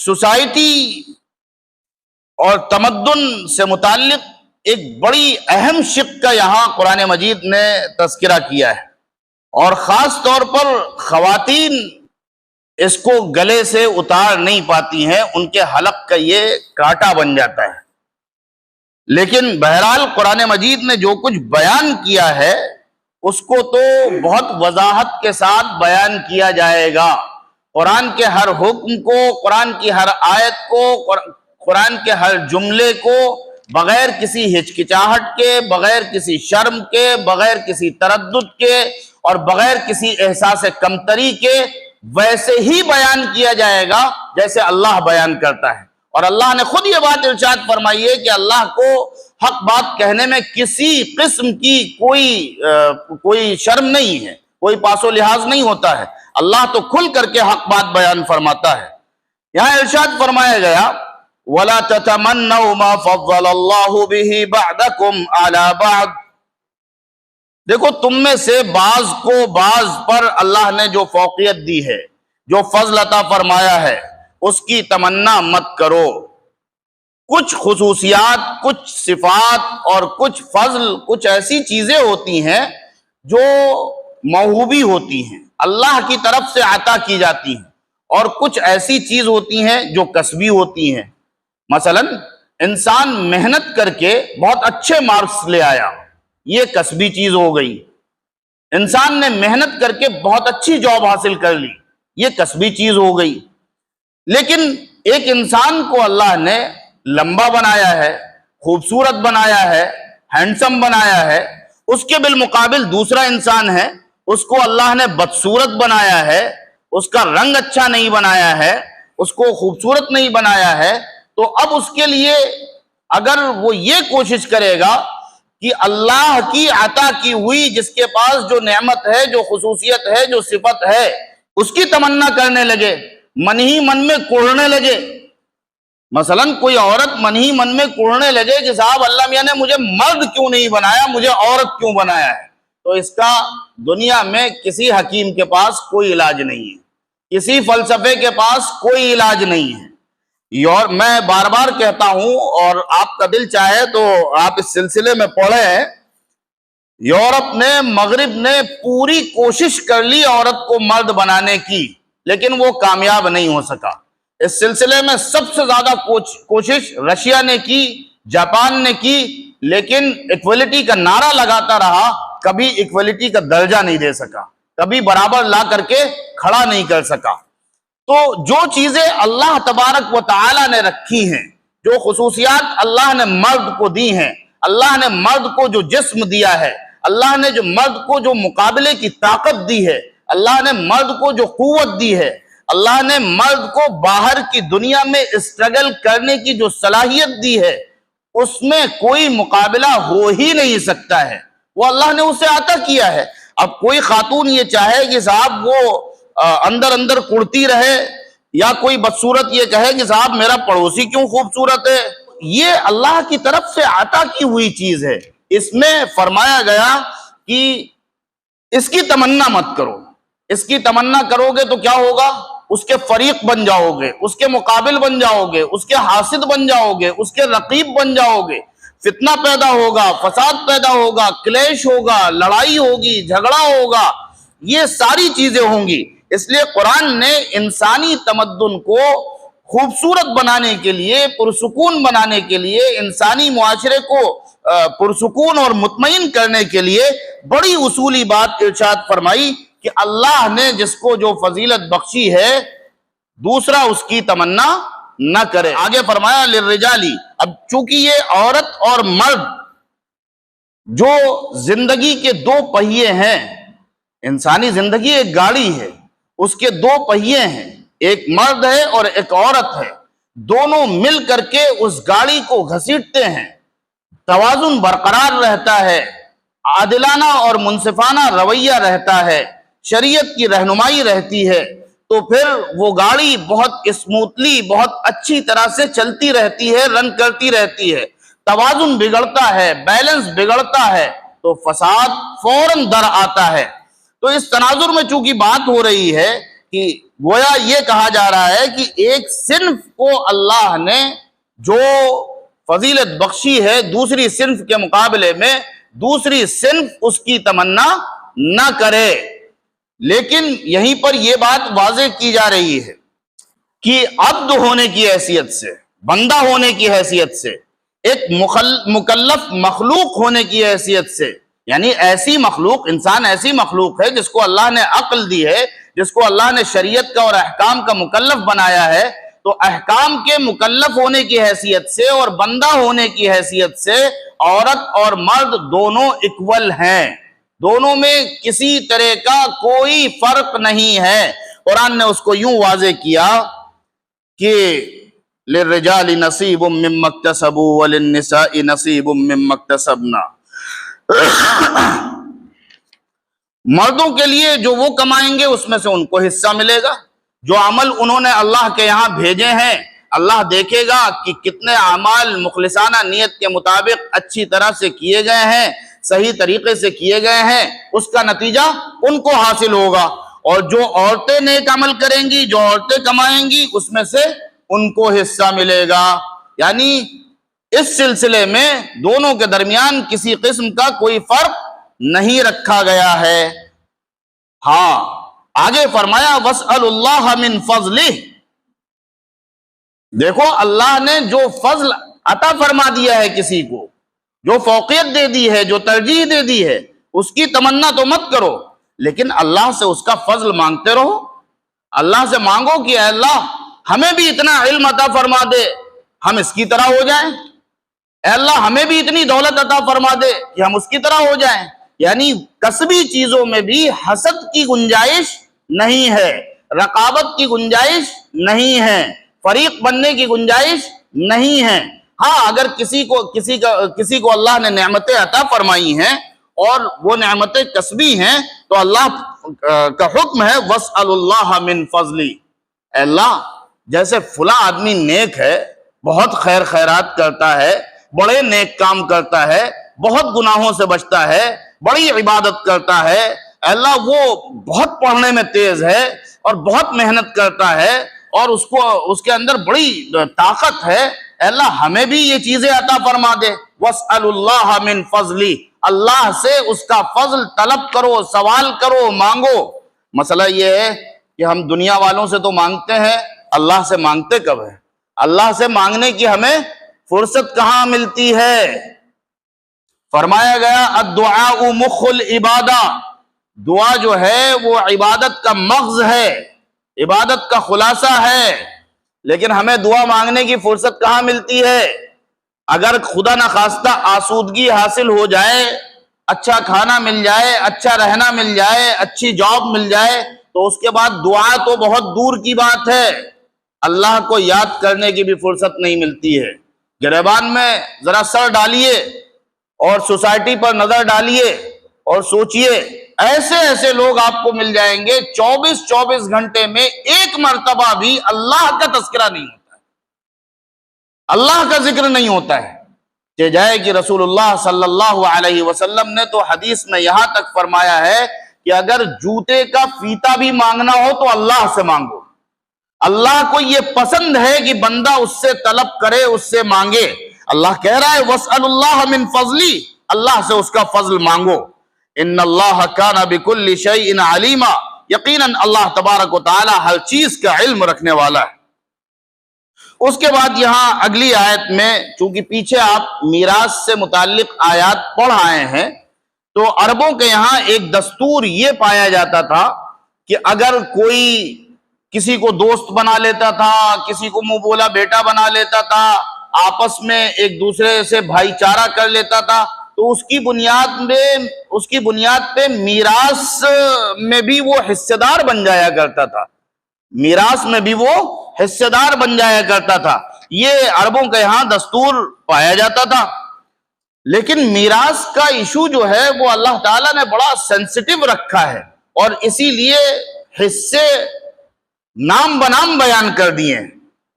Society اور تمدن سے متعلق ایک بڑی اہم شق کا یہاں قرآن مجید نے تذکرہ کیا ہے، اور خاص طور پر خواتین اس کو گلے سے اتار نہیں پاتی ہیں، ان کے حلق کا یہ کانٹا بن جاتا ہے۔ لیکن بہرحال قرآن مجید نے جو کچھ بیان کیا ہے اس کو تو بہت وضاحت کے ساتھ بیان کیا جائے گا۔ قرآن کے ہر حکم کو، قرآن کی ہر آیت کو، قرآن کے ہر جملے کو بغیر کسی ہچکچاہٹ کے، بغیر کسی شرم کے، بغیر کسی تردد کے اور بغیر کسی احساس کمتری کے ویسے ہی بیان کیا جائے گا جیسے اللہ بیان کرتا ہے۔ اور اللہ نے خود یہ بات ارشاد فرمائی ہے کہ اللہ کو حق بات کہنے میں کسی قسم کی کوئی شرم نہیں ہے، کوئی پاس و لحاظ نہیں ہوتا ہے۔ اللہ تو کھل کر کے حق بات بیان فرماتا ہے۔ یہاں ارشاد فرمایا گیا وَلَا تَتَمَنَّوْا مَا فَضَّلَ اللَّهُ بِهِ بَعْدَكُمْ عَلَى بَعْضٍ۔ دیکھو تم میں سے بعض کو بعض پر اللہ نے جو فوقیت دی ہے، جو فضل عطا فرمایا ہے، اس کی تمنا مت کرو۔ کچھ خصوصیات، کچھ صفات اور کچھ فضل، کچھ ایسی چیزیں ہوتی ہیں جو موہوبی ہوتی ہیں، اللہ کی طرف سے عطا کی جاتی ہیں، اور کچھ ایسی چیز ہوتی ہیں جو کسبی ہوتی ہیں۔ مثلا انسان محنت کر کے بہت اچھے مارکس لے آیا، یہ کسبی چیز ہو گئی۔ انسان نے محنت کر کے بہت اچھی جاب حاصل کر لی، یہ کسبی چیز ہو گئی۔ لیکن ایک انسان کو اللہ نے لمبا بنایا ہے، خوبصورت بنایا ہے، ہینڈسم بنایا ہے، اس کے بالمقابل دوسرا انسان ہے، اس کو اللہ نے بدصورت بنایا ہے، اس کا رنگ اچھا نہیں بنایا ہے، اس کو خوبصورت نہیں بنایا ہے، تو اب اس کے لیے اگر وہ یہ کوشش کرے گا کہ اللہ کی عطا کی ہوئی جس کے پاس جو نعمت ہے، جو خصوصیت ہے، جو صفت ہے، اس کی تمنا کرنے لگے، من ہی من میں کوڑنے لگے۔ مثلا کوئی عورت من ہی من میں کوڑنے لگے کہ صاحب اللہ میاں نے مجھے مرد کیوں نہیں بنایا، مجھے عورت کیوں بنایا ہے، تو اس کا دنیا میں کسی حکیم کے پاس کوئی علاج نہیں ہے، کسی فلسفے کے پاس کوئی علاج نہیں ہے۔ میں بار بار کہتا ہوں، اور آپ کا دل چاہے تو آپ اس سلسلے میں پڑھیں، یورپ نے، مغرب نے پوری کوشش کر لی عورت کو مرد بنانے کی، لیکن وہ کامیاب نہیں ہو سکا۔ اس سلسلے میں سب سے زیادہ کوشش رشیا نے کی، جاپان نے کی، لیکن ایکویلٹی کا نعرہ لگاتا رہا، کبھی ایکویلٹی کا درجہ نہیں دے سکا، کبھی برابر لا کر کے کھڑا نہیں کر سکا۔ تو جو چیزیں اللہ تبارک و تعالی نے رکھی ہیں، جو خصوصیات اللہ نے مرد کو دی ہیں، اللہ نے مرد کو جو جسم دیا ہے، اللہ نے جو مرد کو جو مقابلے کی طاقت دی ہے، اللہ نے مرد کو جو قوت دی ہے، اللہ نے مرد کو باہر کی دنیا میں اسٹرگل کرنے کی جو صلاحیت دی ہے، اس میں کوئی مقابلہ ہو ہی نہیں سکتا ہے، وہ اللہ نے اسے عطا کیا ہے۔ اب کوئی خاتون یہ چاہے کہ صاحب وہ اندر اندر کڑتی رہے، یا کوئی بدصورت یہ کہے کہ صاحب میرا پڑوسی کیوں خوبصورت ہے، یہ اللہ کی طرف سے عطا کی ہوئی چیز ہے۔ اس میں فرمایا گیا کہ اس کی تمنا مت کرو، اس کی تمنا کرو گے تو کیا ہوگا، اس کے فریق بن جاؤ گے، اس کے مقابل بن جاؤ گے، اس کے حاسد بن جاؤ گے، اس کے رقیب بن جاؤ گے، فتنہ پیدا ہوگا، فساد پیدا ہوگا، کلیش ہوگا، لڑائی ہوگی، جھگڑا ہوگا، یہ ساری چیزیں ہوں گی۔ اس لیے قرآن نے انسانی تمدن کو خوبصورت بنانے کے لیے، پرسکون بنانے کے لیے، انسانی معاشرے کو پرسکون اور مطمئن کرنے کے لیے بڑی اصولی بات ارشاد فرمائی کہ اللہ نے جس کو جو فضیلت بخشی ہے دوسرا اس کی تمنا نہ کرے۔ آگے فرمایا للرجالی، اب چونکہ یہ عورت اور مرد جو زندگی کے دو پہیے ہیں، انسانی زندگی ایک گاڑی ہے، اس کے دو پہیے ہیں، ایک مرد ہے اور ایک عورت ہے، دونوں مل کر کے اس گاڑی کو گھسیٹتے ہیں، توازن برقرار رہتا ہے، عادلانہ اور منصفانہ رویہ رہتا ہے، شریعت کی رہنمائی رہتی ہے، تو پھر وہ گاڑی بہت اسموتھلی، بہت اچھی طرح سے چلتی رہتی ہے، رن کرتی رہتی ہے۔ توازن بگڑتا ہے، بیلنس بگڑتا ہے تو فساد فوراً در آتا ہے۔ تو اس تناظر میں چونکہ بات ہو رہی ہے کہ گویا یہ کہا جا رہا ہے کہ ایک صنف کو اللہ نے جو فضیلت بخشی ہے دوسری صنف کے مقابلے میں، دوسری صنف اس کی تمنا نہ کرے۔ لیکن یہیں پر یہ بات واضح کی جا رہی ہے کہ عبد ہونے کی حیثیت سے، بندہ ہونے کی حیثیت سے، ایک مکلف مخلوق ہونے کی حیثیت سے، یعنی ایسی مخلوق، انسان ایسی مخلوق ہے جس کو اللہ نے عقل دی ہے، جس کو اللہ نے شریعت کا اور احکام کا مکلف بنایا ہے، تو احکام کے مکلف ہونے کی حیثیت سے اور بندہ ہونے کی حیثیت سے عورت اور مرد دونوں اکول ہیں، دونوں میں کسی طرح کا کوئی فرق نہیں ہے۔ قرآن نے اس کو یوں واضح کیا کہ للرجال نصیب مما اکتسبوا وللنساء نصیب مما اکتسبنا، مردوں کے لیے جو وہ کمائیں گے اس میں سے ان کو حصہ ملے گا، جو عمل انہوں نے اللہ کے یہاں بھیجے ہیں اللہ دیکھے گا کہ کتنے اعمال مخلصانہ نیت کے مطابق اچھی طرح سے کیے گئے ہیں، صحیح طریقے سے کیے گئے ہیں، اس کا نتیجہ ان کو حاصل ہوگا، اور جو عورتیں نیک عمل کریں گی، جو عورتیں کمائیں گی، اس میں سے ان کو حصہ ملے گا۔ یعنی اس سلسلے میں دونوں کے درمیان کسی قسم کا کوئی فرق نہیں رکھا گیا ہے۔ ہاں آگے فرمایا وَاسْأَلُوا اللَّهَ مِن فَضْلِهِ، دیکھو اللہ نے جو فضل عطا فرما دیا ہے کسی کو، جو فوقیت دے دی ہے، جو ترجیح دے دی ہے، اس کی تمنا تو مت کرو، لیکن اللہ سے اس کا فضل مانگتے رہو۔ اللہ سے مانگو کہ اے اللہ ہمیں بھی اتنا علم عطا فرما دے ہم اس کی طرح ہو جائیں، اے اللہ ہمیں بھی اتنی دولت عطا فرما دے کہ ہم اس کی طرح ہو جائیں۔ یعنی کسبی چیزوں میں بھی حسد کی گنجائش نہیں ہے، رقابت کی گنجائش نہیں ہے، فریق بننے کی گنجائش نہیں ہے۔ ہاں اگر کسی کو اللہ نے نعمتیں عطا فرمائی ہیں اور وہ نعمتیں کسبی ہیں تو اللہ کا حکم ہے وَاسْأَلُوا اللَّهَ مِن فَضْلِهِ، اے اللہ جیسے فلاں آدمی نیک ہے، بہت خیر خیرات کرتا ہے، بڑے نیک کام کرتا ہے، بہت گناہوں سے بچتا ہے، بڑی عبادت کرتا ہے، اے اللہ وہ بہت پڑھنے میں تیز ہے اور بہت محنت کرتا ہے اور اس کے اندر بڑی طاقت ہے، اے اللہ ہمیں بھی یہ چیزیں عطا فرما دے۔ وَاسْأَلُوا اللَّهَ مِن فَضْلِهِ، اللہ سے اس کا فضل طلب کرو، سوال کرو، مانگو۔ مسئلہ یہ ہے کہ ہم دنیا والوں سے تو مانگتے ہیں، اللہ سے مانگتے کب ہے؟ اللہ سے مانگنے کی ہمیں فرصت کہاں ملتی ہے؟ فرمایا گیا الدعاء مخ العبادہ، دعا جو ہے وہ عبادت کا مغز ہے، عبادت کا خلاصہ ہے، لیکن ہمیں دعا مانگنے کی فرصت کہاں ملتی ہے؟ اگر خدا نخواستہ آسودگی حاصل ہو جائے، اچھا کھانا مل جائے، اچھا رہنا مل جائے، اچھی جاب مل جائے تو اس کے بعد دعا تو بہت دور کی بات ہے، اللہ کو یاد کرنے کی بھی فرصت نہیں ملتی ہے۔ گریبان میں ذرا سر ڈالیے اور سوسائٹی پر نظر ڈالیے اور سوچئے، ایسے ایسے لوگ آپ کو مل جائیں گے 24 گھنٹے میں ایک مرتبہ بھی اللہ کا تذکرہ نہیں ہوتا ہے، اللہ کا ذکر نہیں ہوتا ہے۔ کہ جائے کہ رسول اللہ صلی اللہ علیہ وسلم نے تو حدیث میں یہاں تک فرمایا ہے کہ اگر جوتے کا فیتا بھی مانگنا ہو تو اللہ سے مانگو، اللہ کو یہ پسند ہے کہ بندہ اس سے طلب کرے، اس سے مانگے۔ اللہ کہہ رہا ہے وَاسْأَلُوا اللَّهَ مِن فَضْلِهِ، اللہ سے اس کا فضل مانگو۔ ان اللہ کان بکل شیء علیما، یقیناً اللہ تبارک و تعالی ہر چیز کا علم رکھنے والا ہے۔ اس کے بعد یہاں اگلی آیت میں، چونکہ پیچھے آپ میراث سے متعلق آیات پڑھ آئے ہیں، تو عربوں کے یہاں ایک دستور یہ پایا جاتا تھا کہ اگر کوئی کسی کو دوست بنا لیتا تھا، کسی کو منہ بولا بیٹا بنا لیتا تھا، آپس میں ایک دوسرے سے بھائی چارہ کر لیتا تھا، تو اس کی بنیاد پہ میراث میں بھی وہ حصے دار بن جایا کرتا تھا، میراث میں بھی وہ حصے دار بن جایا کرتا تھا۔ یہ عربوں کے یہاں دستور پایا جاتا تھا، لیکن میراث کا ایشو جو ہے وہ اللہ تعالیٰ نے بڑا سینسٹیو رکھا ہے، اور اسی لیے حصے نام بنام بیان کر دیے ہیں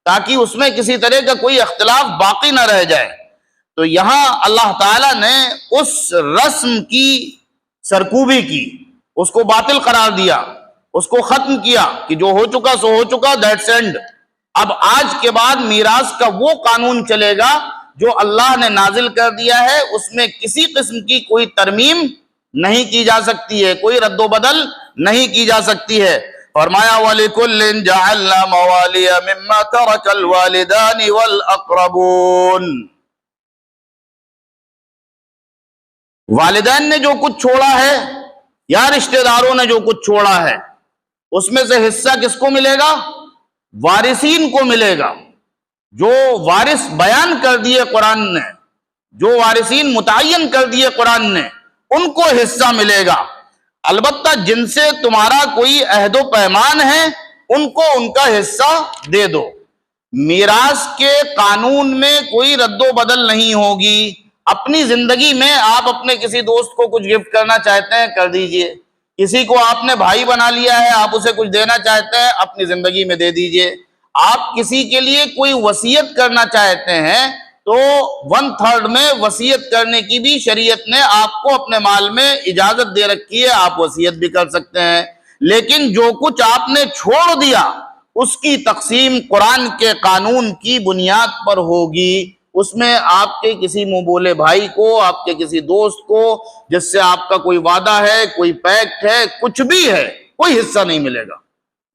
تاکہ اس میں کسی طرح کا کوئی اختلاف باقی نہ رہ جائے۔ تو یہاں اللہ تعالیٰ نے اس رسم کی سرکوبی کی، اس کو باطل قرار دیا اس کو ختم کیا کہ جو ہو چکا سو ہو چکا، دیٹس اینڈ۔ اب آج کے بعد میراث کا وہ قانون چلے گا جو اللہ نے نازل کر دیا ہے، اس میں کسی قسم کی کوئی ترمیم نہیں کی جا سکتی ہے، کوئی رد و بدل نہیں کی جا سکتی ہے۔ فرمایا وَلِكُلٍّ جَعَلْنَا مَوَالِيَ مِمَّا تَرَكَ الْوَالِدَانِ وَالْأَقْرَبُونَ، والدین نے جو کچھ چھوڑا ہے یا رشتہ داروں نے جو کچھ چھوڑا ہے، اس میں سے حصہ کس کو ملے گا؟ وارثین کو ملے گا۔ جو وارث بیان کر دیے قرآن نے، جو وارثین متعین کر دیے قرآن نے، ان کو حصہ ملے گا۔ البتہ جن سے تمہارا کوئی عہد و پیمان ہے ان کو ان کا حصہ دے دو۔ میراث کے قانون میں کوئی رد و بدل نہیں ہوگی۔ اپنی زندگی میں آپ اپنے کسی دوست کو کچھ گفٹ کرنا چاہتے ہیں، کر دیجئے۔ کسی کو آپ نے بھائی بنا لیا ہے، آپ اسے کچھ دینا چاہتے ہیں، اپنی زندگی میں دے دیجئے۔ آپ کسی کے لیے کوئی وصیت کرنا چاہتے ہیں تو 1/3 میں وصیت کرنے کی بھی شریعت نے آپ کو اپنے مال میں اجازت دے رکھی ہے، آپ وصیت بھی کر سکتے ہیں۔ لیکن جو کچھ آپ نے چھوڑ دیا اس کی تقسیم قرآن کے قانون کی بنیاد پر ہوگی۔ اس میں آپ کے کسی منہ بولے بھائی کو، آپ کے کسی دوست کو جس سے آپ کا کوئی وعدہ ہے، کوئی پیکٹ ہے، کچھ بھی ہے، کوئی حصہ نہیں ملے گا۔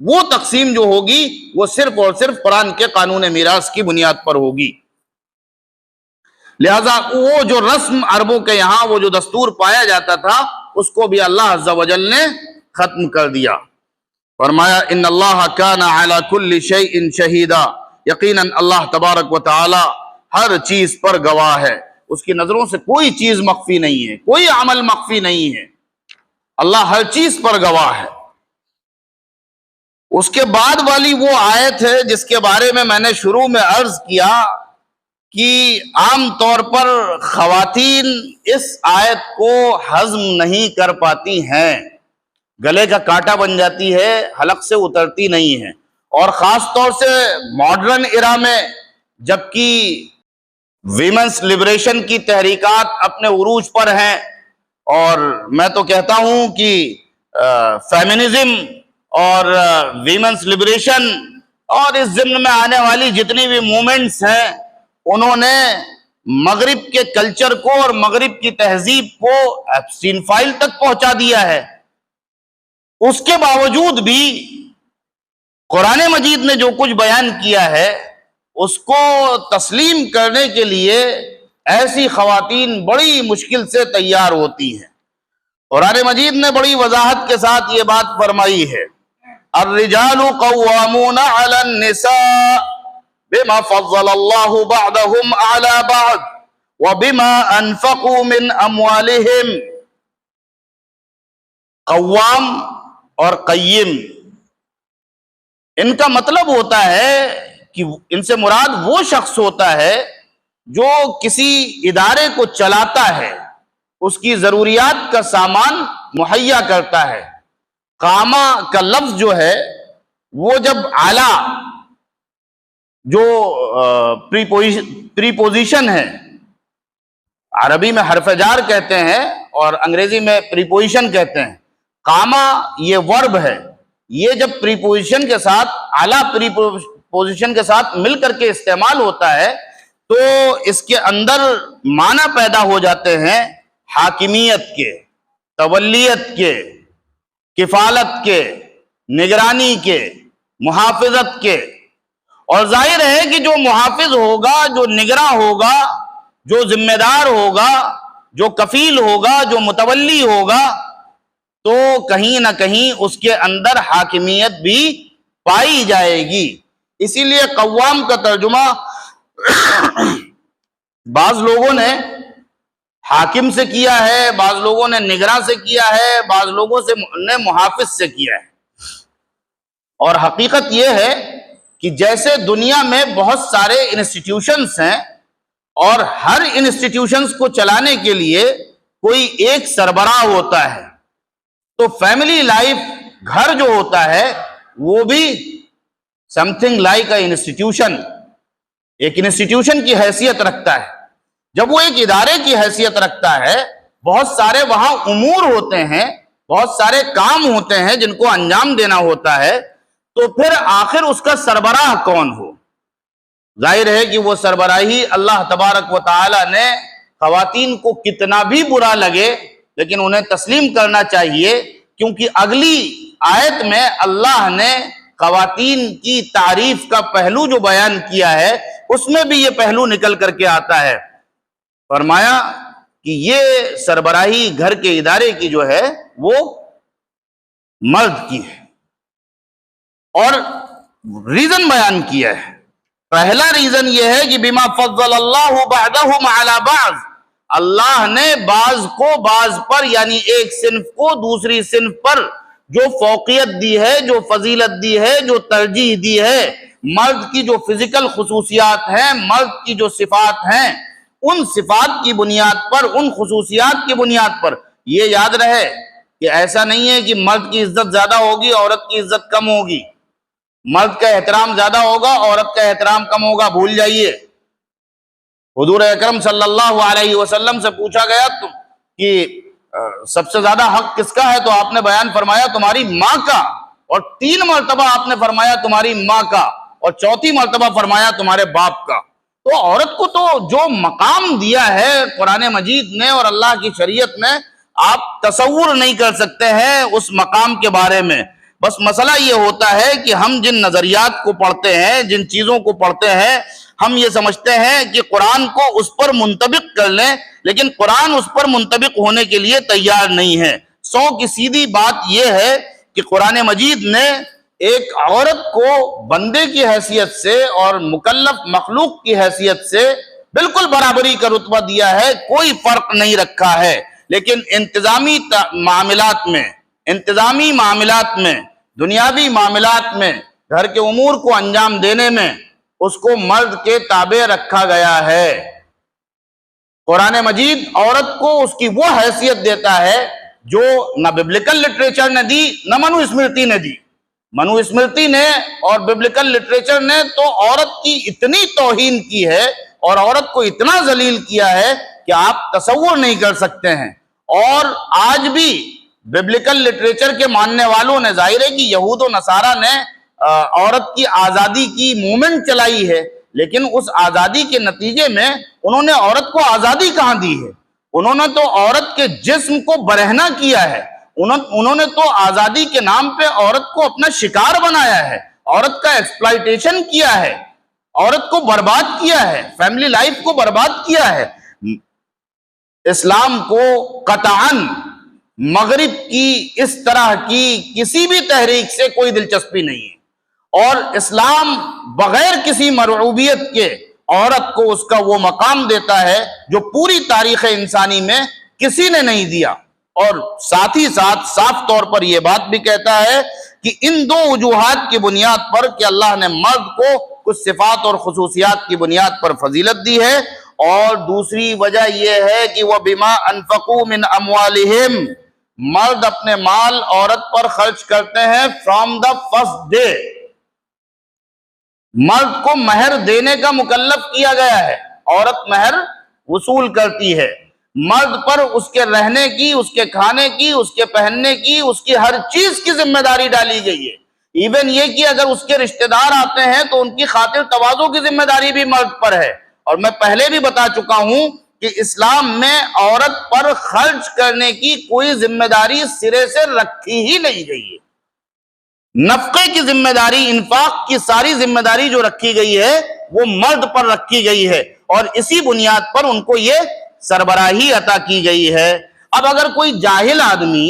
وہ تقسیم جو ہوگی وہ صرف اور صرف قرآن کے قانون میراث کی بنیاد پر ہوگی۔ لہذا وہ جو رسم عربوں کے یہاں، وہ جو دستور پایا جاتا تھا، اس کو بھی اللہ عز و جل نے ختم کر دیا۔ فرمایا ان اللہ کان علی کل شیء شہیدا، یقیناً اللہ تبارک و تعالی ہر چیز پر گواہ ہے۔ اس کی نظروں سے کوئی چیز مخفی نہیں ہے، کوئی عمل مخفی نہیں ہے، اللہ ہر چیز پر گواہ ہے۔ اس کے بعد والی وہ آیت ہے جس کے بارے میں نے شروع میں عرض کیا کہ عام طور پر خواتین اس آیت کو ہضم نہیں کر پاتی ہیں، گلے کا کانٹا بن جاتی ہے، حلق سے اترتی نہیں ہے۔ اور خاص طور سے ماڈرن ایرا میں، جبکہ ویمنس لبریشن کی تحریکات اپنے عروج پر ہیں، اور میں تو کہتا ہوں کہ فیمنزم اور ویمنس لبریشن اور اس ضمن میں آنے والی جتنی بھی مومنٹس ہیں، انہوں نے مغرب کے کلچر کو اور مغرب کی تہذیب کو ایپسٹین فائل تک پہنچا دیا ہے۔ اس کے باوجود بھی قرآن مجید نے جو کچھ بیان کیا ہے اس کو تسلیم کرنے کے لیے ایسی خواتین بڑی مشکل سے تیار ہوتی ہیں۔ قرآن مجید نے بڑی وضاحت کے ساتھ یہ بات فرمائی ہے، الرجال قوامون علی النساء بما فضل اللہ بعضهم علی بعض وبما انفقوا من اموالهم۔ قوام اور قیم، ان کا مطلب ہوتا ہے کہ ان سے مراد وہ شخص ہوتا ہے جو کسی ادارے کو چلاتا ہے، اس کی ضروریات کا سامان مہیا کرتا ہے۔ قامہ کا لفظ جو ہے وہ جب اعلیٰ جو پریپوزیشن ہے، عربی میں حرف جار کہتے ہیں اور انگریزی میں پریپوزیشن کہتے ہیں۔ قامہ یہ ورب ہے، یہ جب پریپوزیشن کے ساتھ، اعلیٰ پریپوزیشن کے ساتھ مل کر کے استعمال ہوتا ہے تو اس کے اندر معنی پیدا ہو جاتے ہیں حاکمیت کے، تولیت کے، کفالت کے، نگرانی کے، محافظت کے۔ اور ظاہر ہے کہ جو محافظ ہوگا، جو نگراں ہوگا، جو ذمہ دار ہوگا، جو کفیل ہوگا، جو متولی ہوگا، تو کہیں نہ کہیں اس کے اندر حاکمیت بھی پائی جائے گی۔ اسی لیے قوام کا ترجمہ بعض لوگوں نے حاکم سے کیا ہے، بعض لوگوں نے نگراں سے کیا ہے، بعض لوگوں نے محافظ سے کیا ہے۔ اور حقیقت یہ ہے کہ جیسے دنیا میں بہت سارے انسٹیٹیوشنز ہیں اور ہر انسٹیٹیوشنز کو چلانے کے لیے کوئی ایک سربراہ ہوتا ہے، تو فیملی لائف، گھر جو ہوتا ہے وہ بھی some thing like a institution, ایک انسٹیٹیوشن کی حیثیت رکھتا ہے۔ جب وہ ایک ادارے کی حیثیت رکھتا ہے، بہت سارے وہاں امور ہوتے ہیں بہت سارے کام ہوتے ہیں جن کو انجام دینا ہوتا ہے، تو پھر آخر اس کا سربراہ کون ہو؟ ظاہر ہے کہ وہ سربراہی اللہ تبارک و تعالی نے خواتین کو کتنا بھی برا لگے لیکن انہیں تسلیم کرنا چاہیے، کیونکہ اگلی آیت میں اللہ نے خواتین کی تعریف کا پہلو جو بیان کیا ہے اس میں بھی یہ پہلو نکل کر کے آتا ہے۔ فرمایا کہ یہ سربراہی گھر کے ادارے کی جو ہے وہ مرد کی ہے، اور ریزن بیان کیا ہے۔ پہلا ریزن یہ ہے کہ بما فضل اللہ بعضهم علی بعض، اللہ نے بعض کو بعض پر، یعنی ایک صنف کو دوسری صنف پر جو فوقیت دی ہے، جو فضیلت دی ہے، جو ترجیح دی ہے، مرد کی جو فزیکل خصوصیات ہیں، مرد کی جو صفات ہیں، ان صفات کی بنیاد پر، ان خصوصیات کی بنیاد پر یہ یاد رہے کہ ایسا نہیں ہے کہ مرد کی عزت زیادہ ہوگی عورت کی عزت کم ہوگی، مرد کا احترام زیادہ ہوگا عورت کا احترام کم ہوگا، بھول جائیے۔ حضور اکرم صلی اللہ علیہ وسلم سے پوچھا گیا کہ سب سے زیادہ حق کس کا ہے، تو آپ نے بیان فرمایا تمہاری ماں کا، اور 3 مرتبہ آپ نے فرمایا تمہاری ماں کا، اور 4تھی مرتبہ فرمایا تمہارے باپ کا۔ تو عورت کو تو جو مقام دیا ہے قرآن مجید نے اور اللہ کی شریعت نے، آپ تصور نہیں کر سکتے ہیں اس مقام کے بارے میں۔ بس مسئلہ یہ ہوتا ہے کہ ہم جن نظریات کو پڑھتے ہیں، جن چیزوں کو پڑھتے ہیں، ہم یہ سمجھتے ہیں کہ قرآن کو اس پر منطبق کر لیں، لیکن قرآن اس پر منطبق ہونے کے لیے تیار نہیں ہے۔ سو کی سیدھی بات یہ ہے کہ قرآن مجید نے ایک عورت کو بندے کی حیثیت سے اور مکلف مخلوق کی حیثیت سے بالکل برابری کا رتبہ دیا ہے، کوئی فرق نہیں رکھا ہے، لیکن انتظامی معاملات میں، دنیاوی معاملات میں، گھر کے امور کو انجام دینے میں اس کو مرد کے تابع رکھا گیا ہے۔ قرآن مجید عورت کو اس کی وہ حیثیت دیتا ہے جو نہ ببلیکل لٹریچر نے دی نہ منو اسمرتی نے دی۔ منو اسمرتی نے اور ببلیکل لٹریچر نے تو عورت کی اتنی توہین کی ہے اور عورت کو اتنا ذلیل کیا ہے کہ آپ تصور نہیں کر سکتے ہیں۔ اور آج بھی ببلیکل لٹریچر کے ماننے والوں نے، ظاہر ہے کہ یہود و نصارہ نے عورت کی آزادی کی مومنٹ چلائی ہے، لیکن اس آزادی کے نتیجے میں انہوں نے عورت کو آزادی کہاں دی ہے؟ انہوں نے تو عورت کے جسم کو برہنہ کیا ہے، انہوں نے تو آزادی کے نام پہ عورت کو اپنا شکار بنایا ہے، عورت کا ایکسپلائٹیشن کیا ہے، عورت کو برباد کیا ہے، فیملی لائف کو برباد کیا ہے۔ اسلام کو قطعاً مغرب کی اس طرح کی کسی بھی تحریک سے کوئی دلچسپی نہیں ہے، اور اسلام بغیر کسی مرعوبیت کے عورت کو اس کا وہ مقام دیتا ہے جو پوری تاریخ انسانی میں کسی نے نہیں دیا، اور ساتھ ہی ساتھ صاف طور پر یہ بات بھی کہتا ہے کہ ان 2 وجوہات کی بنیاد پر کہ اللہ نے مرد کو کچھ صفات اور خصوصیات کی بنیاد پر فضیلت دی ہے، اور دوسری وجہ یہ ہے کہ وَبِمَا أَنفَقُوا مِنْ أَمْوَالِهِمْ، مرد اپنے مال عورت پر خرچ کرتے ہیں فرام دا فرسٹ ڈے۔ مرد کو مہر دینے کا مکلف کیا گیا ہے، عورت مہر وصول کرتی ہے۔ مرد پر اس کے رہنے کی، اس کے کھانے کی، اس کے پہننے کی، اس کی ہر چیز کی ذمہ داری ڈالی گئی ہے۔ ایون یہ کہ اگر اس کے رشتہ دار آتے ہیں تو ان کی خاطر تواضع کی ذمہ داری بھی مرد پر ہے۔ اور میں پہلے بھی بتا چکا ہوں کہ اسلام میں عورت پر خرچ کرنے کی کوئی ذمہ داری سرے سے رکھی ہی نہیں گئی ہے۔ نفقے کی ذمہ داری، انفاق کی ساری ذمہ داری جو رکھی گئی ہے وہ مرد پر رکھی گئی ہے، اور اسی بنیاد پر ان کو یہ سربراہی عطا کی گئی ہے۔ اب اگر کوئی جاہل آدمی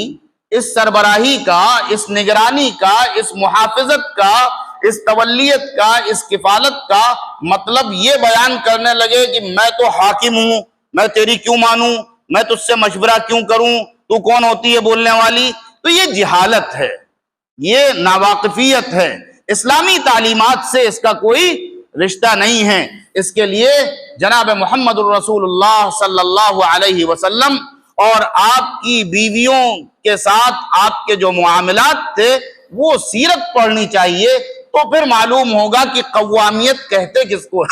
اس سربراہی کا، اس نگرانی کا، اس محافظت کا، اس تولیت کا، اس کفالت کا مطلب یہ بیان کرنے لگے کہ میں تو حاکم ہوں، میں تیری کیوں مانوں، میں تجھ سے مشورہ کیوں کروں، تو کون ہوتی ہے بولنے والی، تو یہ جہالت ہے، یہ ناواقفیت ہے، اسلامی تعلیمات سے اس کا کوئی رشتہ نہیں ہے۔ اس کے لیے جناب محمد الرسول اللہ صلی اللہ علیہ وسلم اور آپ کی بیویوں کے ساتھ آپ کے جو معاملات تھے وہ سیرت پڑھنی چاہیے، تو پھر معلوم ہوگا کہ قوامیت کہتے کس کو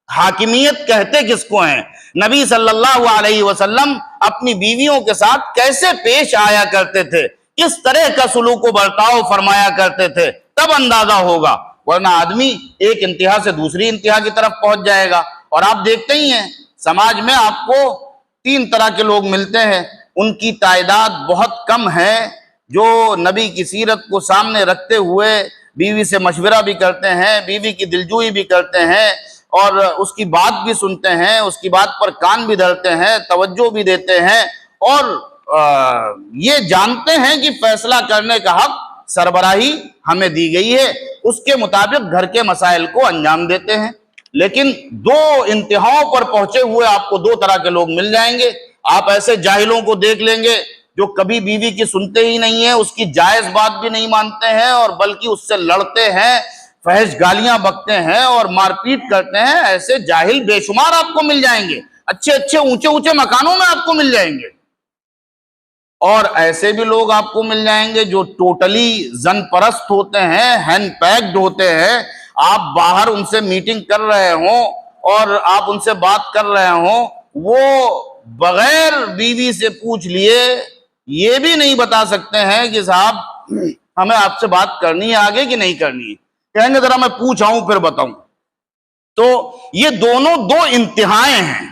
حاکمیت کہتے کس کو ہیں؟ نبی صلی اللہ علیہ وسلم اپنی بیویوں کے ساتھ کیسے پیش آیا کرتے تھے، کس طرح کا سلوک و برتاؤ فرمایا کرتے تھے، تب اندازہ ہوگا، ورنہ آدمی ایک انتہا سے دوسری انتہا کی طرف پہنچ جائے گا۔ اور آپ دیکھتے ہی ہیں سماج میں آپ کو 3 طرح کے لوگ ملتے ہیں، ان کی تعداد بہت کم ہے، جو نبی کی سیرت کو سامنے رکھتے ہوئے بیوی سے مشورہ بھی کرتے ہیں، بیوی کی دلجوئی بھی کرتے ہیں، اور اس کی بات بھی سنتے ہیں، اس کی بات پر کان بھی دھرتے ہیں، توجہ بھی دیتے ہیں، اور یہ جانتے ہیں کہ فیصلہ کرنے کا حق سربراہی ہمیں دی گئی ہے، اس کے مطابق گھر کے مسائل کو انجام دیتے ہیں۔ لیکن 2 انتہاؤں پر پہنچے ہوئے آپ کو 2 طرح کے لوگ مل جائیں گے۔ آپ ایسے جاہلوں کو دیکھ لیں گے جو کبھی بیوی کی سنتے ہی نہیں ہیں، اس کی جائز بات بھی نہیں مانتے ہیں، اور بلکہ اس سے لڑتے ہیں، فحش گالیاں بکتے ہیں اور مار پیٹ کرتے ہیں۔ ایسے جاہل بے شمار آپ کو مل جائیں گے، اچھے اچھے اونچے اونچے مکانوں میں آپ کو مل جائیں گے۔ اور ایسے بھی لوگ آپ کو مل جائیں گے جو ٹوٹلی زن پرست ہوتے ہیں، ہینڈ پیکڈ ہوتے ہیں۔ آپ باہر ان سے میٹنگ کر رہے ہوں اور آپ ان سے بات کر رہے ہوں، وہ بغیر بیوی سے پوچھ لیے یہ بھی نہیں بتا سکتے ہیں کہ صاحب ہمیں آپ سے بات کرنی ہے آگے کہ نہیں کرنی ہے، کہیں گے ذرا میں پوچھ آؤں پھر بتاؤں۔ تو یہ دونوں 2 انتہائیں ہیں۔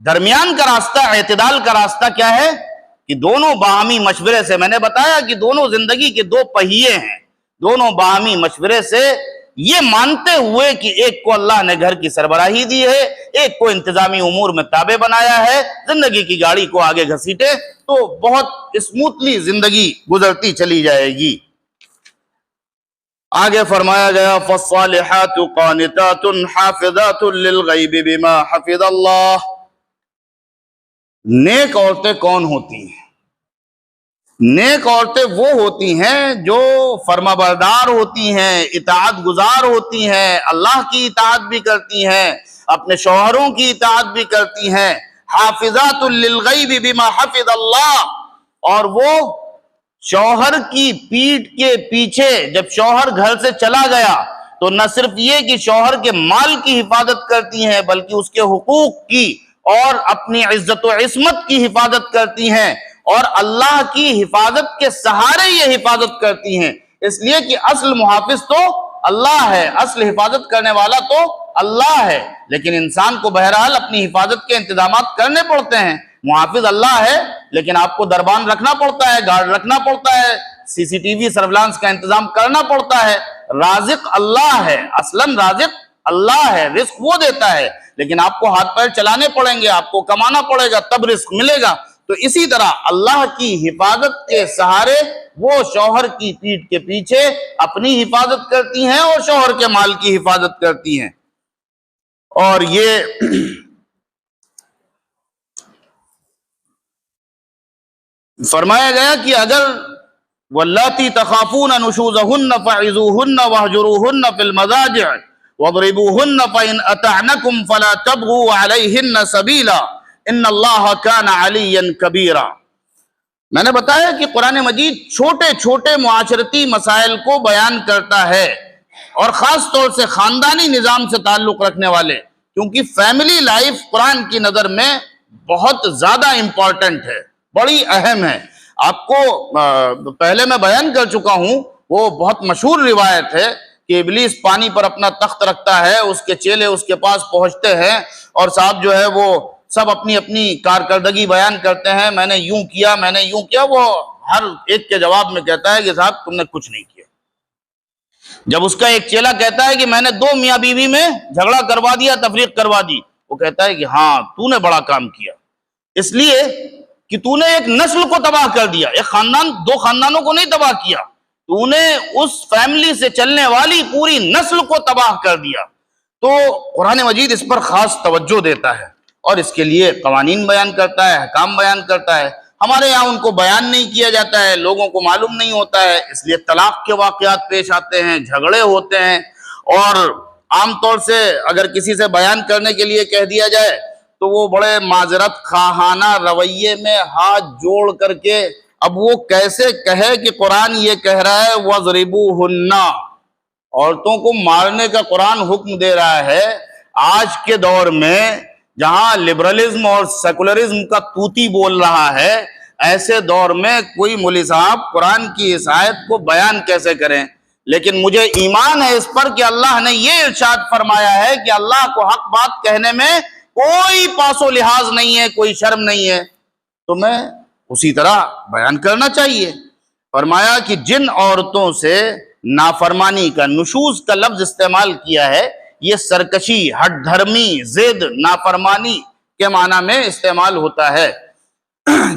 درمیان کا راستہ، اعتدال کا راستہ کیا ہے کہ دونوں باہمی مشورے سے، میں نے بتایا کہ دونوں زندگی کے 2 پہیے ہیں، دونوں باہمی مشورے سے یہ مانتے ہوئے کہ ایک کو اللہ نے گھر کی سربراہی دی ہے، ایک کو انتظامی امور میں تابع بنایا ہے، زندگی کی گاڑی کو آگے گھسیٹے تو بہت اسموتھلی زندگی گزرتی چلی جائے گی۔ آگے فرمایا گیا فَالصَّالِحَاتُ قَانِتَاتٌ حَافِظَاتٌ لِلْغَيْبِ بِمَا حَفِظَ اللَّهُ۔ نیک عورتیں کون ہوتی ہیں؟ نیک عورتیں وہ ہوتی ہیں جو فرما بردار ہوتی ہیں، اطاعت گزار ہوتی ہیں، اللہ کی اطاعت بھی کرتی ہیں، اپنے شوہروں کی اطاعت بھی کرتی ہیں، حافظات للغیب بما حفظ اللہ، اور وہ شوہر کی پیٹھ کے پیچھے جب شوہر گھر سے چلا گیا تو نہ صرف یہ کہ شوہر کے مال کی حفاظت کرتی ہیں بلکہ اس کے حقوق کی اور اپنی عزت و عصمت کی حفاظت کرتی ہیں، اور اللہ کی حفاظت کے سہارے یہ حفاظت کرتی ہیں، اس لیے کہ اصل محافظ تو اللہ ہے، اصل حفاظت کرنے والا تو اللہ ہے، لیکن انسان کو بہرحال اپنی حفاظت کے انتظامات کرنے پڑتے ہیں۔ محافظ اللہ ہے لیکن آپ کو دربان رکھنا پڑتا ہے، گارڈ رکھنا پڑتا ہے، سی سی ٹی وی سرویلانس کا انتظام کرنا پڑتا ہے۔ رازق اللہ ہے، اصلاً رازق اللہ ہے، رزق وہ دیتا ہے، لیکن آپ کو ہاتھ پیر چلانے پڑیں گے، آپ کو کمانا پڑے گا تب رزق ملے گا۔ تو اسی طرح اللہ کی حفاظت کے سہارے وہ شوہر کی پیٹھ کے پیچھے اپنی حفاظت کرتی ہیں اور شوہر کے مال کی حفاظت کرتی ہیں۔ اور یہ فرمایا گیا کہ اگر واللاتی تخافون نشوزہن فعظوہن واہجروہن فی المضاجع واضربوہن فإن اطعنکم فلا تبغوا علیہن سبیلا ان اللہ کان علیا کبیرا۔ میں نے بتایا کہ قرآن مجید چھوٹے چھوٹے معاشرتی مسائل کو بیان کرتا ہے، اور خاص طور سے خاندانی نظام سے تعلق رکھنے والے، کیونکہ فیملی لائف قرآن کی نظر میں بہت زیادہ امپورٹنٹ ہے، بڑی اہم ہے۔ آپ کو پہلے میں بیان کر چکا ہوں، وہ بہت مشہور روایت ہے کہ ابلیس پانی پر اپنا تخت رکھتا ہے، اس کے چیلے اس کے پاس پہنچتے ہیں اور صاحب جو ہے وہ سب اپنی اپنی کارکردگی بیان کرتے ہیں، میں نے یوں کیا، میں نے یوں کیا۔ وہ ہر ایک کے جواب میں کہتا ہے کہ صاحب تم نے کچھ نہیں کیا۔ جب اس کا ایک چیلا کہتا ہے کہ میں نے 2 میاں بیوی میں جھگڑا کروا دیا، تفریق کروا دی، وہ کہتا ہے کہ ہاں تو نے بڑا کام کیا، اس لیے کہ تو نے ایک نسل کو تباہ کر دیا، ایک خاندان 2 خاندانوں کو نہیں تباہ کیا، تو نے اس فیملی سے چلنے والی پوری نسل کو تباہ کر دیا۔ تو قرآن مجید اس پر خاص توجہ دیتا ہے اور اس کے لیے قوانین بیان کرتا ہے، احکام بیان کرتا ہے۔ ہمارے یہاں ان کو بیان نہیں کیا جاتا ہے، لوگوں کو معلوم نہیں ہوتا ہے، اس لیے طلاق کے واقعات پیش آتے ہیں، جھگڑے ہوتے ہیں، اور عام طور سے اگر کسی سے بیان کرنے کے لیے کہہ دیا جائے تو وہ بڑے معذرت خواہانہ رویے میں ہاتھ جوڑ کر کے اب وہ کیسے کہے کہ قرآن یہ کہہ رہا ہے وَضْرِبُوهُنَّ، عورتوں کو مارنے کا قرآن حکم دے رہا ہے، آج کے دور میں جہاں لبرلزم اور سیکولرزم کا توتی بول رہا ہے، ایسے دور میں کوئی مولوی صاحب قرآن کی اس آیت کو بیان کیسے کریں؟ لیکن مجھے ایمان ہے اس پر کہ اللہ نے یہ ارشاد فرمایا ہے کہ اللہ کو حق بات کہنے میں کوئی پاس و لحاظ نہیں ہے، کوئی شرم نہیں ہے، تو میں اسی طرح بیان کرنا چاہیے۔ فرمایا کہ جن عورتوں سے نافرمانی کا، نشوز کا لفظ استعمال کیا ہے، یہ سرکشی، ہٹ دھرمی، ضد، نافرمانی کے معنی میں استعمال ہوتا ہے۔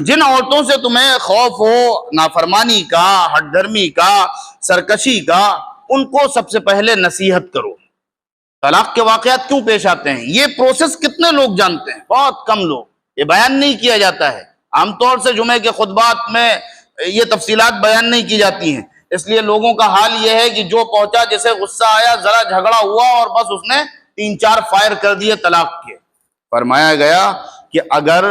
جن عورتوں سے تمہیں خوف ہو نافرمانی کا، ہٹ دھرمی کا، سرکشی کا، ان کو سب سے پہلے نصیحت کرو۔ طلاق کے واقعات کیوں پیش آتے ہیں؟ یہ پروسیس کتنے لوگ جانتے ہیں؟ بہت کم لوگ۔ یہ بیان نہیں کیا جاتا ہے، عام طور سے جمعے کے خطبات میں یہ تفصیلات بیان نہیں کی جاتی ہیں، اس لیے لوگوں کا حال یہ ہے کہ جو پہنچا، جسے غصہ آیا، ذرا جھگڑا ہوا اور بس اس نے 3-4 فائر کر دیے طلاق کے۔ فرمایا گیا کہ اگر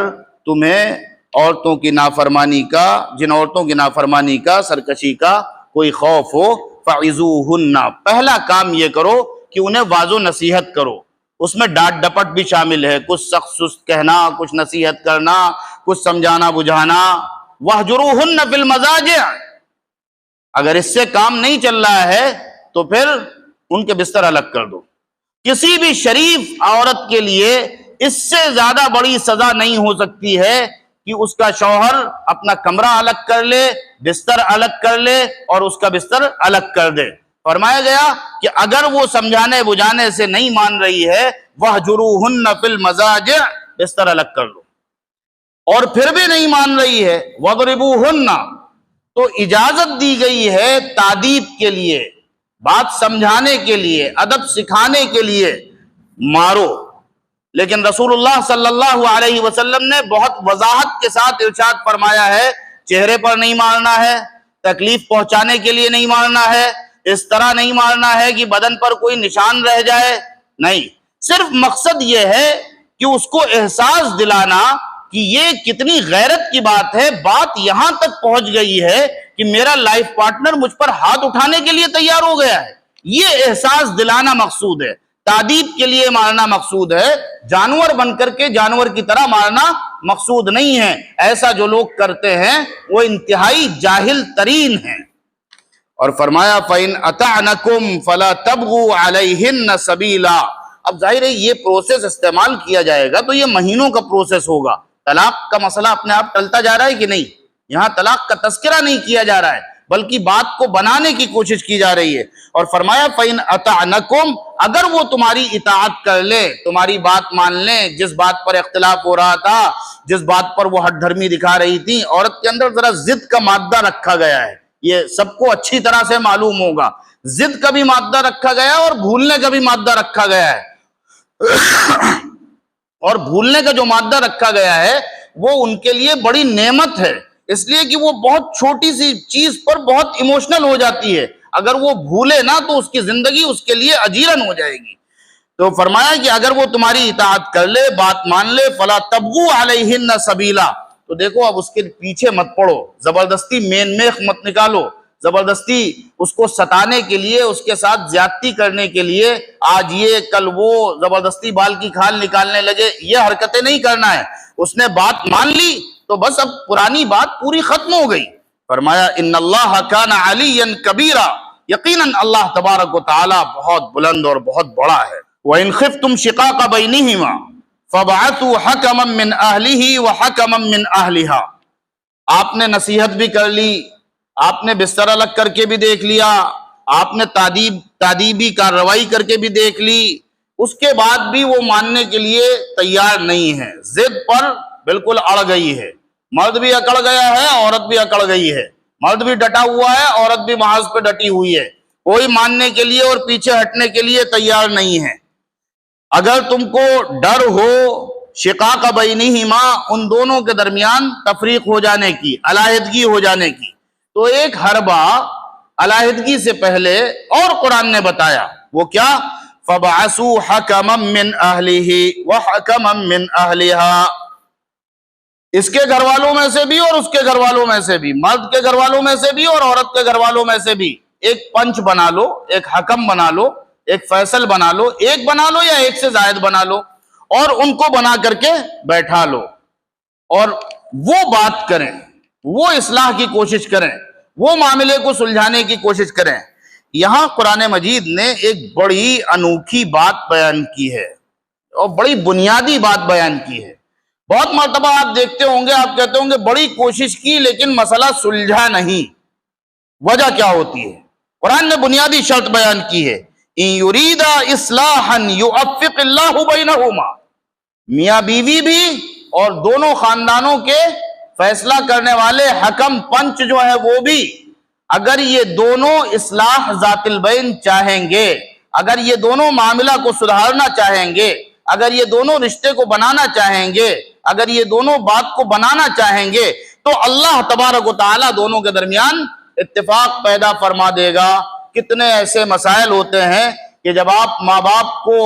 تمہیں عورتوں کی نافرمانی کا، جن عورتوں کی نافرمانی کا، سرکشی کا کوئی خوف ہو، فَعِظُوهُنَّ، پہلا کام یہ کرو کہ انہیں واضح نصیحت کرو۔ اس میں ڈانٹ ڈپٹ بھی شامل ہے، کچھ سخت سست کہنا، کچھ نصیحت کرنا، کچھ سمجھانا بجھانا۔ وَاهْجُرُوهُنَّ فِي الْمَضَاجِعِ، اگر اس سے کام نہیں چل رہا ہے تو پھر ان کے بستر الگ کر دو۔ کسی بھی شریف عورت کے لیے اس سے زیادہ بڑی سزا نہیں ہو سکتی ہے کہ اس کا شوہر اپنا کمرہ الگ کر لے، بستر الگ کر لے اور اس کا بستر الگ کر دے۔ فرمایا گیا کہ اگر وہ سمجھانے بجھانے سے نہیں مان رہی ہے، وَاهْجُرُوهُنَّ فِي الْمَضَاجِعِ، بستر الگ کر لو، اور پھر بھی نہیں مان رہی ہے، وَاضْرِبُوهُنَّ، تو اجازت دی گئی ہے تادیب کے لیے، بات سمجھانے کے لیے، ادب سکھانے کے لیے، مارو۔ لیکن رسول اللہ صلی اللہ علیہ وسلم نے بہت وضاحت کے ساتھ ارشاد فرمایا ہے، چہرے پر نہیں مارنا ہے، تکلیف پہنچانے کے لیے نہیں مارنا ہے، اس طرح نہیں مارنا ہے کہ بدن پر کوئی نشان رہ جائے، نہیں، صرف مقصد یہ ہے کہ اس کو احساس دلانا کہ یہ کتنی غیرت کی بات ہے، بات یہاں تک پہنچ گئی ہے کہ میرا لائف پارٹنر مجھ پر ہاتھ اٹھانے کے لیے تیار ہو گیا ہے، یہ احساس دلانا مقصود ہے۔ تعدیب کے لیے مارنا مقصود ہے، جانور بن کر کے جانور کی طرح مارنا مقصود نہیں ہے۔ ایسا جو لوگ کرتے ہیں وہ انتہائی جاہل ترین ہیں۔ اور فرمایا فَإِنْ أَطَعْنَكُمْ فَلَا تَبْغُوا عَلَيْهِنَّ سَبِيلًا، اب ظاہر ہے یہ پروسیس استعمال کیا جائے گا تو یہ مہینوں کا پروسیس ہوگا۔ طلاق کا مسئلہ اپنے آپ ٹلتا جا رہا ہے کہ نہیں؟ یہاں طلاق کا تذکرہ نہیں کیا جا رہا ہے، بلکہ بات کو بنانے کی کوشش کی جا رہی ہے۔ اور فرمایا فَإِنْ أَطَعْنَكُمْ، اگر وہ تمہاری اطاعت کر لے، تمہاری بات مان لیں، جس بات پر اختلاف ہو رہا تھا، جس بات پر وہ ہٹ دھرمی دکھا رہی تھی، عورت کے اندر ذرا ضد کا مادہ رکھا گیا ہے، یہ سب کو اچھی طرح سے معلوم ہوگا، ضد کا بھی مادہ رکھا گیا ہے اور بھولنے کا بھی مادہ رکھا گیا ہے۔ اور بھولنے کا جو مادہ رکھا گیا ہے وہ ان کے لیے بڑی نعمت ہے، اس لیے کہ وہ بہت چھوٹی سی چیز پر بہت ایموشنل ہو جاتی ہے، اگر وہ بھولے نا تو اس کی زندگی اس کے لیے اجیرن ہو جائے گی۔ تو فرمایا کہ اگر وہ تمہاری اطاعت کر لے، بات مان لے، فَلَا تَبْغُوا عَلَيْهِنَّ سَبِيلًا، تو دیکھو اب اس کے پیچھے مت پڑو، زبردستی مین میخ مت نکالو، زبردستی اس کو ستانے کے لیے، اس کے ساتھ زیادتی کرنے کے لیے، آج یہ کل وہ، زبردستی بال کی کھال نکالنے لگے، یہ حرکتیں نہیں کرنا ہے۔ اس نے بات مان لی تو بس اب پرانی بات پوری ختم ہو گئی۔ فرمایا ان اللہ کان علیا کبیرا، یقیناً اللہ تبارک و تعالی بہت بلند اور بہت بڑا ہے۔ وَإِنْ خِفْتُمْ شِقَاقَ بَيْنِهِمَا فَابْعَثُوا حَكَمًا مِّنْ أَهْلِهِ وَحَكَمًا مِّنْ أَهْلِهَا، آپ نے نصیحت بھی کر لی، آپ نے بستر الگ کر کے بھی دیکھ لیا، آپ نے تادیبی کارروائی کر کے بھی دیکھ لی، اس کے بعد بھی وہ ماننے کے لیے تیار نہیں ہے، ضد پر بالکل اڑ گئی ہے۔ مرد بھی اکڑ گیا ہے، عورت بھی اکڑ گئی ہے، مرد بھی ڈٹا ہوا ہے، عورت بھی محاذ پہ ڈٹی ہوئی ہے، کوئی ماننے کے لیے اور پیچھے ہٹنے کے لیے تیار نہیں ہے۔ اگر تم کو ڈر ہو شقاق بینہما، ان دونوں کے درمیان تفریق ہو جانے کی، علیحدگی ہو جانے کی، تو ایک حربہ علیحدگی سے پہلے اور قرآن نے بتایا، وہ کیا؟ فَبَعَثُوا حَكَمًا مِّنْ أَهْلِهِ وَحَكَمًا مِّنْ أَهْلِهَا، اس کے گھر والوں میں سے بھی اور اس کے گھر والوں میں سے بھی، مرد کے گھر والوں میں سے بھی اور عورت کے گھر والوں میں سے بھی ایک پنچ بنا لو، ایک حکم بنا لو، ایک فیصل بنا لو، ایک بنا لو یا ایک سے زائد بنا لو، اور ان کو بنا کر کے بیٹھا لو اور وہ بات کریں، وہ اصلاح کی کوشش کریں، وہ معاملے کو سلجھانے کی کوشش کریں۔ یہاں قرآن مجید نے ایک بڑی انوکھی بات بیان کی ہے اور بڑی بنیادی بات بیان کی ہے۔ بہت مرتبہ آپ دیکھتے ہوں گے، آپ کہتے ہوں گے بڑی کوشش کی لیکن مسئلہ سلجھا نہیں، وجہ کیا ہوتی ہے؟ قرآن نے بنیادی شرط بیان کی ہے، ان یریدا اصلاحا یوفق اللہ بینہما، میاں بیوی بھی اور دونوں خاندانوں کے فیصلہ کرنے والے حکم پنچ جو ہے وہ بھی، اگر یہ دونوں اصلاح ذات البین چاہیں گے، اگر یہ دونوں معاملہ کو سدھارنا چاہیں گے، اگر یہ دونوں رشتے کو بنانا چاہیں گے، اگر یہ دونوں بات کو بنانا چاہیں گے، تو اللہ تبارک و تعالیٰ دونوں کے درمیان اتفاق پیدا فرما دے گا۔ کتنے ایسے مسائل ہوتے ہیں کہ جب آپ ماں باپ کو،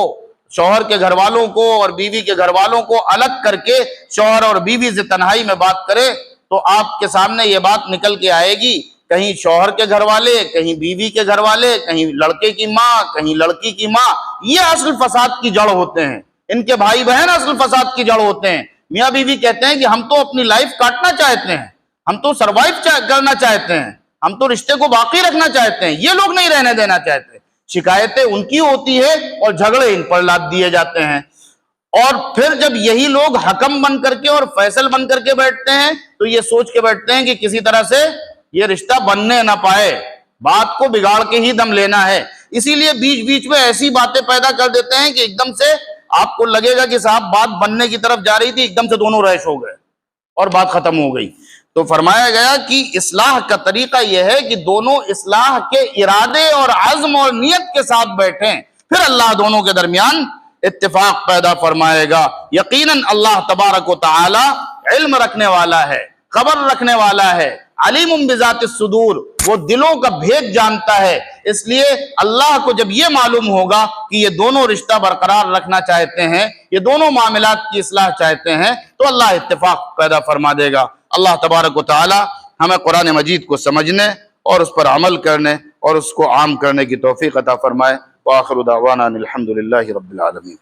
شوہر کے گھر والوں کو اور بیوی کے گھر والوں کو الگ کر کے شوہر اور بیوی سے تنہائی میں بات کرے تو آپ کے سامنے یہ بات نکل کے آئے گی، کہیں شوہر کے گھر والے، کہیں بیوی کے گھر والے، کہیں لڑکے کی ماں، کہیں لڑکی کی ماں، یہ اصل فساد کی جڑ ہوتے ہیں، ان کے بھائی بہن اصل فساد کی جڑ ہوتے ہیں۔ میاں بیوی کہتے ہیں کہ ہم تو اپنی لائف کاٹنا چاہتے ہیں، ہم تو سروائیو کرنا چاہتے ہیں، ہم تو رشتے کو باقی رکھنا چاہتے ہیں، یہ لوگ نہیں رہنے دینا چاہتے۔ شکایتیں ان کی ہوتی ہے اور جھگڑے ان پر لاد دیے جاتے ہیں، اور پھر جب یہی لوگ حکم بن کر کے اور فیصل بن کر کے بیٹھتے ہیں تو یہ سوچ کے بیٹھتے ہیں کہ کسی طرح سے یہ رشتہ بننے نہ پائے، بات کو بگاڑ کے ہی دم لینا ہے۔ اسی لیے بیچ بیچ میں ایسی باتیں پیدا کر دیتے ہیں کہ ایک دم سے آپ کو لگے گا کہ صاحب بات بننے کی طرف جا رہی تھی، ایک دم سے دونوں ریش ہو گئے اور بات ختم ہو گئی۔ تو فرمایا گیا کہ اصلاح کا طریقہ یہ ہے کہ دونوں اصلاح کے ارادے اور عزم اور نیت کے ساتھ بیٹھیں، پھر اللہ دونوں کے درمیان اتفاق پیدا فرمائے گا۔ یقیناً اللہ تبارک و تعالی علم رکھنے والا ہے، خبر رکھنے والا ہے، علیم بذات الصدور، وہ دلوں کا بھید جانتا ہے۔ اس لیے اللہ کو جب یہ معلوم ہوگا کہ یہ دونوں رشتہ برقرار رکھنا چاہتے ہیں، یہ دونوں معاملات کی اصلاح چاہتے ہیں، تو اللہ اتفاق پیدا فرما دے گا۔ اللہ تبارک و تعالی ہمیں قرآن مجید کو سمجھنے اور اس پر عمل کرنے اور اس کو عام کرنے کی توفیق عطا فرمائے۔ وآخر دعوانا الحمدللہ رب العالمین۔